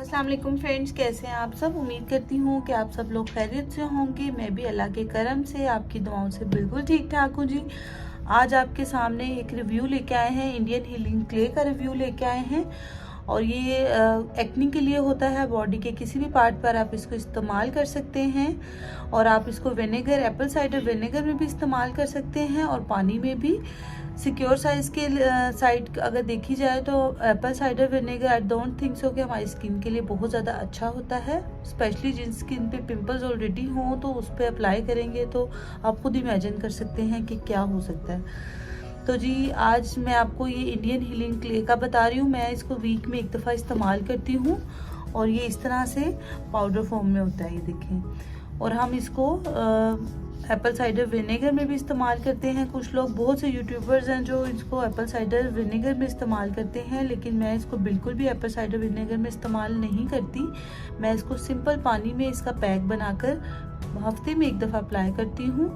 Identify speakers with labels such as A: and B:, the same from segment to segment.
A: अस्सलाम वालेकुम फ्रेंड्स, कैसे हैं आप सब। उम्मीद करती हूँ कि आप सब लोग खैरियत से होंगे। मैं भी अल्लाह के करम से आपकी दुआओं से बिल्कुल ठीक ठाक हूँ जी। आज आपके सामने एक रिव्यू लेके आए हैं, इंडियन हीलिंग क्ले का रिव्यू लेके आए हैं। और ये एक्ने के लिए होता है, बॉडी के किसी भी पार्ट पर आप इसको इस्तेमाल कर सकते हैं। और आप इसको विनेगर, एप्पल साइडर विनेगर में भी इस्तेमाल कर सकते हैं और पानी में भी। सिक्योर साइज के साइड अगर देखी जाए तो Apple cider vinegar I don't think so कि हमारी स्किन के लिए बहुत ज़्यादा अच्छा होता है। स्पेशली जिन स्किन पे पिंपल्स ऑलरेडी हों तो उस पर अप्लाई करेंगे तो आप खुद इमेजिन कर सकते हैं कि क्या हो सकता है। तो जी आज मैं आपको ये इंडियन हीलिंग क्ले का बता रही हूँ। मैं इसको वीक में एक दफ़ा इस्तेमाल करती हूँ और ये इस तरह से पाउडर फॉर्म में होता है, ये देखें। और हम इसको एप्पल साइडर विनेगर में भी इस्तेमाल करते हैं। कुछ लोग, बहुत से यूट्यूबर्स हैं जो इसको एप्पल साइडर विनेगर में इस्तेमाल करते हैं, लेकिन मैं इसको बिल्कुल भी एप्पल साइडर विनेगर में इस्तेमाल नहीं करती। मैं इसको सिंपल पानी में इसका पैक बनाकर हफ्ते में एक दफ़ा अप्लाई करती हूँ।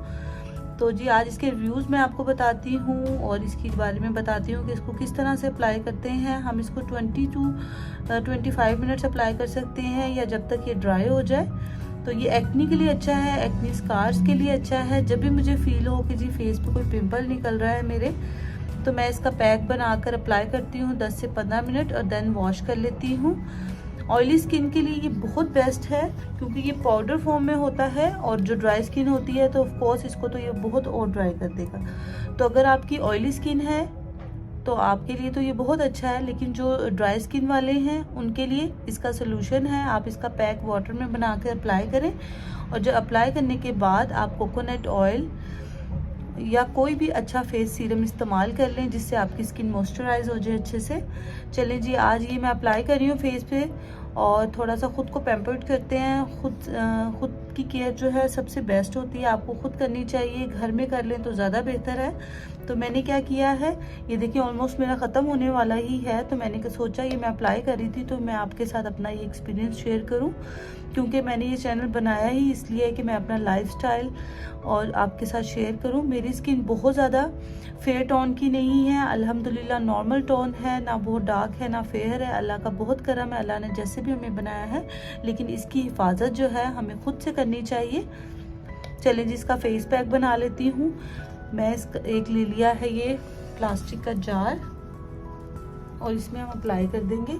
A: तो जी आज इसके रिव्यूज़ मैं आपको बताती हूँ और इसके बारे में बताती हूँ कि इसको किस तरह से अप्लाई करते हैं। हम इसको 20 to 25 मिनट्स अप्लाई कर सकते हैं या जब तक ये ड्राई हो जाए। तो ये एक्ने के लिए अच्छा है, एक्ने स्कार्स के लिए अच्छा है। जब भी मुझे फील हो कि जी फेस पे कोई पिंपल निकल रहा है मेरे, तो मैं इसका पैक बनाकर अप्लाई करती हूँ 10 से 15 मिनट और देन वॉश कर लेती हूँ। ऑयली स्किन के लिए ये बहुत बेस्ट है क्योंकि ये पाउडर फॉर्म में होता है और जो ड्राई स्किन होती है तो ऑफ कोर्स इसको तो ये बहुत और ड्राई कर देगा। तो अगर आपकी ऑयली स्किन है तो आपके लिए तो ये बहुत अच्छा है, लेकिन जो ड्राई स्किन वाले हैं उनके लिए इसका सोल्यूशन है। आप इसका पैक वाटर में बना कर अप्लाई करें और जो अप्लाई करने के बाद आप कोकोनट ऑयल या कोई भी अच्छा फेस सीरम इस्तेमाल कर लें जिससे आपकी स्किन मॉइस्चराइज हो जाए अच्छे से। चलें जी आज ये मैं अप्लाई कर रही हूँ फेस पे और थोड़ा सा ख़ुद को पैम्पर्ड करते हैं। खुद की केयर जो है सबसे बेस्ट होती है, आपको खुद करनी चाहिए। घर में कर लें तो ज़्यादा बेहतर है। तो मैंने क्या किया है, ये देखिए ऑलमोस्ट मेरा ख़त्म होने वाला ही है। तो मैंने सोचा ये मैं अप्लाई कर रही थी तो मैं आपके साथ अपना ये एक्सपीरियंस शेयर करूं, क्योंकि मैंने ये चैनल बनाया ही इसलिए कि मैं अपना लाइफस्टाइल और आपके साथ शेयर करूं। मेरी स्किन बहुत ज़्यादा फेयर टोन की नहीं है, अल्हम्दुलिल्लाह नॉर्मल टोन है, ना बहुत डार्क है ना फेयर है। अल्लाह का बहुत करम है, अल्लाह ने जैसे भी हमें बनाया है, लेकिन इसकी हिफाजत जो है हमें खुद से करनी चाहिए। चलें जी इसका फेस पैक बना लेती हूँ। मैं इसका एक ले लिया है ये प्लास्टिक का जार और इसमें हम अप्लाई कर देंगे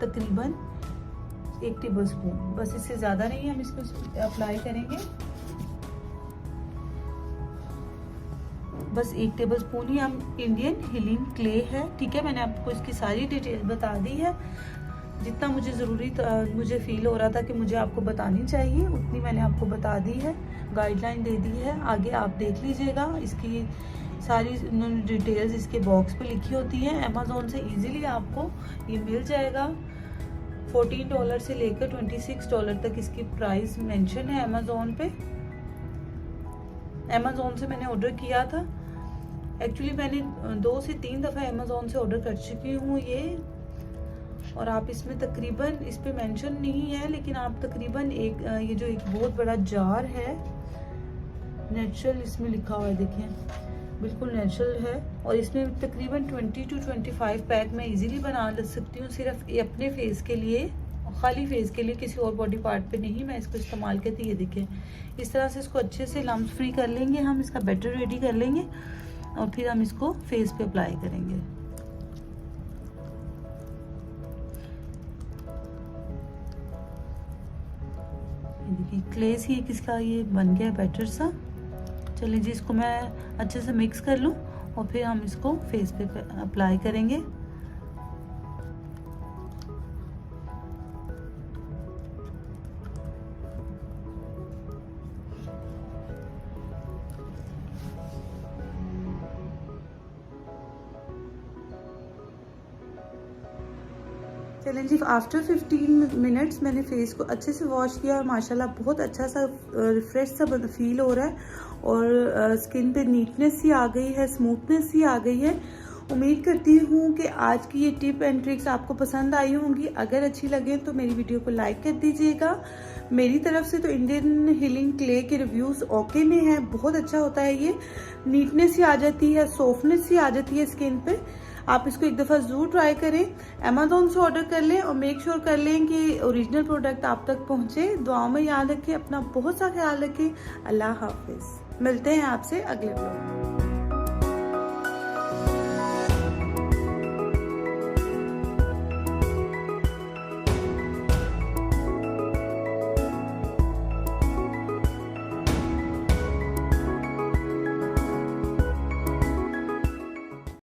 A: तकरीबन 1 टेबल स्पून, बस इससे ज़्यादा नहीं हम इसको अप्लाई करेंगे। बस 1 टेबल स्पून ही हम इंडियन हीलिंग क्ले है, ठीक है। मैंने आपको इसकी सारी डिटेल बता दी है। जितना मुझे मुझे फील हो रहा था कि मुझे आपको बतानी चाहिए उतनी मैंने आपको बता दी है, गाइडलाइन दे दी है। आगे आप देख लीजिएगा, इसकी सारी डिटेल्स इसके बॉक्स पे लिखी होती हैं। अमेज़ॉन से इजीली आपको ये मिल जाएगा। $14 से लेकर $26 तक इसकी प्राइस मेंशन है अमेज़ॉन पे। अमेज़ॉन से मैंने ऑर्डर किया था। एक्चुअली मैंने 2 से 3 दफ़ा अमेज़ॉन से ऑर्डर कर चुकी हूँ ये। और आप इसमें तकरीबन, इस पे मेंशन नहीं है लेकिन आप तकरीबन ये जो एक बहुत बड़ा जार है, नेचुरल इसमें लिखा हुआ है, देखें बिल्कुल नेचुरल है। और इसमें तकरीबन 20 to 25 पैक मैं इजीली बना सकती हूँ, सिर्फ अपने फेस के लिए, खाली फेस के लिए, किसी और बॉडी पार्ट पे नहीं मैं इसको इस्तेमाल करती। ये देखें इस तरह से इसको अच्छे से लम्स फ्री कर लेंगे हम, इसका बैटर रेडी कर लेंगे और फिर हम इसको फेस पे अप्लाई करेंगे। देखिए क्लेस ही किसका ये बन गया बैटर सा। चलिए जी इसको मैं अच्छे से मिक्स कर लूँ और फिर हम इसको फेस पे अप्लाई करेंगे। चलें जी आफ्टर 15 मिनट्स मैंने फेस को अच्छे से वॉश किया और माशाल्लाह बहुत अच्छा सा रिफ्रेश सा फील हो रहा है और स्किन पे नीटनेस सी आ गई है, स्मूथनेस सी आ गई है। उम्मीद करती हूँ कि आज की ये टिप एंड ट्रिक्स आपको पसंद आई होंगी। अगर अच्छी लगे तो मेरी वीडियो को लाइक कर दीजिएगा। मेरी तरफ से तो इंडियन हीलिंग क्ले के रिव्यूज़ ओके में है, बहुत अच्छा होता है ये। नीटनेस ही आ जाती है, सॉफ्टनेस ही आ जाती है स्किन पे। आप इसको एक दफ़ा ज़रूर ट्राई करें। अमेज़ॉन से ऑर्डर कर लें और मेक श्योर कर लें कि ओरिजिनल प्रोडक्ट आप तक पहुँचे। दुआओं में याद रखें, अपना बहुत सा ख्याल रखें। अल्लाह हाफिज़। मिलते हैं आपसे अगले ब्लॉग में।